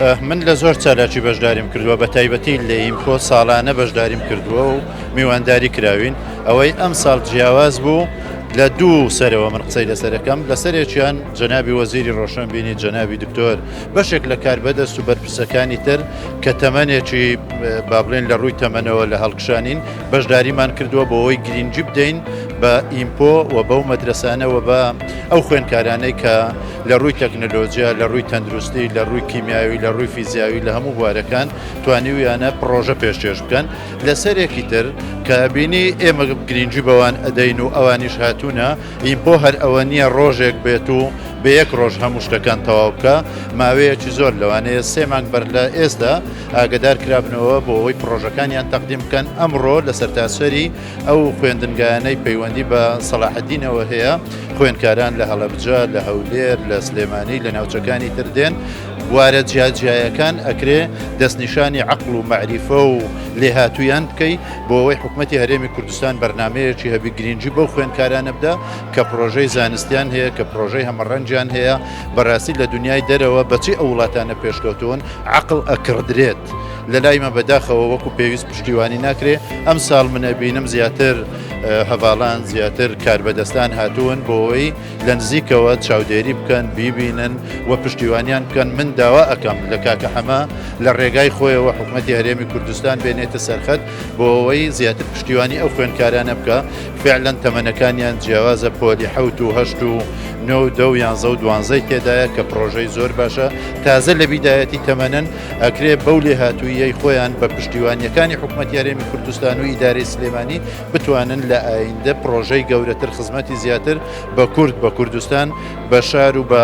من لە زۆر چالاکی بەشداریم کردووە بە تایبەتی لە ئیمکۆ ساڵانە بەشداریم کردووە و میوانداری کراوین ئەوەی ئەم ساڵ جیاواز بوو لە دوو سەرەوە من قسەی لەسەرەکەم لە سەرێکیان جەنابی وەزیری ڕۆشنبینی جەنابی دکتۆر بەشێک لە کاربەدەست و بەرپرسەکانی تر کە تەمەنێکی با بڵێن لە ڕووی تەمەنەوە لە هەڵکشانین بەشداریمان کردووە بۆ ئەوەی گرنگجی بدەین بە ئیمپۆ و بەو مەدرسانەوە بە ئەو خوێندکارانەی کە لە ڕووی تەکنەلۆجیا لە ڕووی تەندروستی لە ڕووی کیمیاوی لە ڕووی فیزیاوی لە هەموو بوارەکان توانیویانە پرۆژە پێشکەش بکەن لە سەرێکی تر کە بینی ئێمە گرنگجی بەوان ئەدەین و ئەوانیش هاتوونە ئیمپۆ هەر ئەوە نییە ڕۆژێک بێت و بە یەک ڕۆژ هەموو شتەکان تەواو بکە ماوەیەکی زۆر لەوانەیە 3 مانگ بەر لە ئێستا ئاگدار کرابنەوە بۆ ئەوەی پرۆژەکانیان تەقدیم بکەن ئەمڕۆ لە سەرتاسەری ئەو خوێندنگایانەی پەیوەندی بە سەلاحەدینەوە هەیە خوێندکاران لە هەڵەبجە لە هەولێر لە سلێمانی لە ناوچەکانی تر دێن بوارە جیاجیایەکان ئەکرێ دەستنیشانی عەقڵ و مەعریفە و لێهاتوویان بکەی بۆ ئەوەی حکوومەتی هەرێمی کوردستان بەرنامەیەکی هەبی گرنگجی بەو خوێندکارانە بدە کە پرۆژەی زانستیان هەیە کە پرۆژەی هەمەڕەنجیان هەیە بەڕاستی لە دنیای دەرەوە بەچی ئەو وڵاتانە پێشکەوتون عەقڵ ئەکردرێت لە لایمە بەداخەوە وەکو پێویست پشتیوانی ناکرێ ئەم ساڵ منە بینم زیاتر هەواڵان زیاتر کاربەدەستان هاتوون بۆ ئەوەی لە نزیکەوە چاودێری بکەن بیبینن و پشتیوانیان بکەن من داوا ئەەکەم لە کاکە حەما لە ڕێگای خۆیەوە حکوومەتی هەرێمی کوردستان بێنێتە سەرخەت بۆ ئەوەی زیاتر پشتیوانی ئەو خوێندکارانە بکە فعلەن تەمەنەکانیان جیاوازە پۆلی 7 و 8 و 9 10 11 و 12 تێدایە کە پرۆژەی زۆر باشە تازە لە بیدایەتی تەمەنن ئەکرێ بەو لێهاتوویەی خۆیان بە پشتیوانیەکانی حکوومەتی هەرێمی کوردستان و ئیدارەی سلێمانی بتوانن لە ئایندە پرۆژەی گەورەتر خزمەتی زیاتر بە کورد بە کوردستان بە شار و بە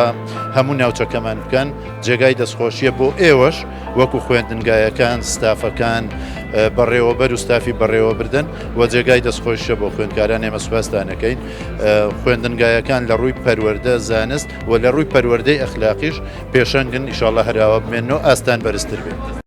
هەموو ناوچەکەمان بکەن جێگای دەستخۆشیە بۆ ئێوەش وەکو خوێندنگایەکان ستافەکان بەڕێوەبەر و ستافی بەڕێوەبردن و جێگای دەستخۆشیە بۆ خوێندکاران ئێمە سوپاسدانەکەین خوێندنگایەکان لە ڕووی پەروەردە زانست و لە ڕووی پەروەردەی ئەخلاقیش پێشەنگن ئینشاڵڵا هەراوە بمێنەوە ئاستان بەرزتر بێت.